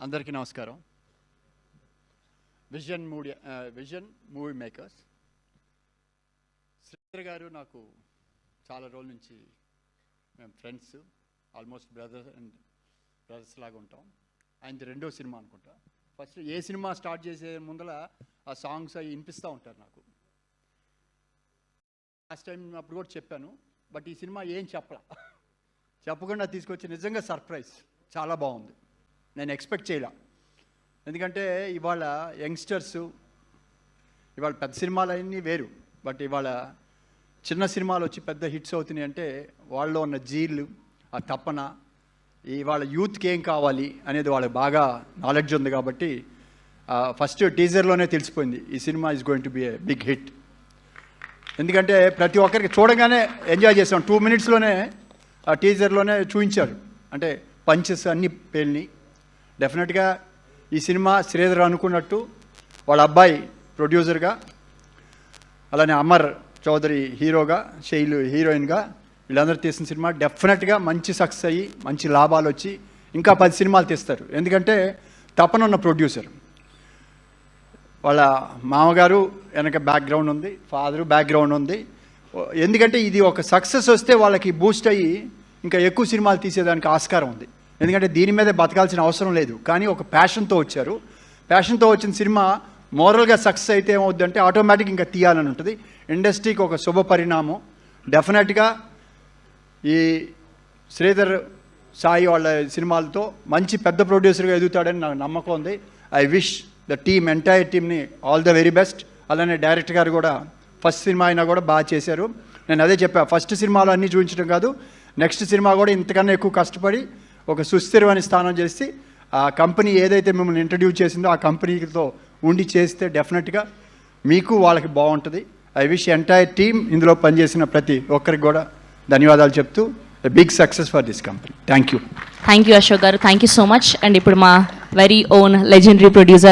అందరికీ నమస్కారం. Vision movie makers Sridhar గారు నాకు చాలా రోజుల నుంచి మేము ఫ్రెండ్స్, ఆల్మోస్ట్ బ్రదర్స్ లాగా ఉంటాం. ఆయనది రెండో సినిమా అనుకుంటా. ఫస్ట్ ఏ సినిమా స్టార్ట్ చేసే ముందర ఆ సాంగ్స్ అవి వినిపిస్తూ ఉంటారు నాకు. లాస్ట్ టైం అప్పుడు కూడా చెప్పాను, బట్ ఈ సినిమా ఏం చెప్పకుండా తీసుకొచ్చి నిజంగా సర్ప్రైజ్, చాలా బాగుంది. నేను ఎక్స్పెక్ట్ చేయలే. ఎందుకంటే ఇవాళ యంగ్స్టర్స్ ఇవాళ పెద్ద సినిమాలు అన్నీ వేరు, బట్ ఇవాళ చిన్న సినిమాలు వచ్చి పెద్ద హిట్స్ అవుతున్నాయి అంటే వాళ్ళలో ఉన్న జీళ్ళు, ఆ తపన, ఇవాళ యూత్కి ఏం కావాలి అనేది వాళ్ళకి బాగా నాలెడ్జ్ ఉంది. కాబట్టి ఫస్ట్ టీజర్లోనే తెలిసిపోయింది ఈ cinema is going to be a big hit. ఎందుకంటే ప్రతి ఒక్కరికి చూడగానే ఎంజాయ్ చేసాం. 2 minutesలోనే ఆ టీజర్లోనే చూపించారు. అంటే పంచెస్ అన్నీ పేలిని. డెఫినెట్గా ఈ సినిమా శ్రీధర్ అనుకున్నట్టు వాళ్ళ అబ్బాయి ప్రొడ్యూసర్గా, అలానే అమర్ చౌదరి హీరోగా, శైలు హీరోయిన్గా వీళ్ళందరూ తీసిన సినిమా డెఫినెట్గా మంచి సక్సెస్ అయ్యి మంచి లాభాలు వచ్చి ఇంకా 10 సినిమాలు తీస్తారు. ఎందుకంటే తపనున్న ప్రొడ్యూసర్. వాళ్ళ మామగారు వెనక బ్యాక్గ్రౌండ్ ఉంది, ఫాదరు బ్యాక్గ్రౌండ్ ఉంది. ఎందుకంటే ఇది ఒక సక్సెస్ వస్తే వాళ్ళకి బూస్ట్ అయ్యి ఇంకా ఎక్కువ సినిమాలు తీసేదానికి ఆస్కారం ఉంది. ఎందుకంటే దీని మీదే బతకాల్సిన అవసరం లేదు. కానీ ఒక ప్యాషన్తో వచ్చారు. ప్యాషన్తో వచ్చిన సినిమా మోరల్గా సక్సెస్ అయితే ఏమవుద్దంటే ఆటోమేటిక్ ఇంకా తీయాలని ఉంటుంది. ఇండస్ట్రీకి ఒక శుభ పరిణామం. డెఫినెట్గా ఈ శ్రీధర్ సాయి వాళ్ళ సినిమాలతో మంచి పెద్ద ప్రొడ్యూసర్గా ఎదుగుతాడని నాకు నమ్మకం ఉంది. I wish the team, entire టీమ్ని ఆల్ ద వెరీ బెస్ట్. అలానే డైరెక్టర్ గారు కూడా ఫస్ట్ సినిమా అయినా కూడా బాగా చేశారు. నేను అదే చెప్పా, ఫస్ట్ సినిమాలో అన్నీ చూపించడం కాదు, నెక్స్ట్ సినిమా కూడా ఇంతకన్నా ఎక్కువ కష్టపడి ఒక సుస్థిరమైన స్థానం చేసి ఆ కంపెనీ ఏదైతే మిమ్మల్ని ఇంట్రడ్యూస్ చేసిందో ఆ కంపెనీతో ఉండి చేస్తే డెఫినెట్గా మీకు వాళ్ళకి బాగుంటుంది. ఐ విష్ ఎంటైర్ టీమ్, ఇందులో పనిచేసిన ప్రతి ఒక్కరికి కూడా ధన్యవాదాలు చెప్తూ big success for this company. Thank you Ashok గారు. Thank you so much. And ఇప్పుడు మా వెరీ ఓన్ లెజెండరీ ప్రొడ్యూసర్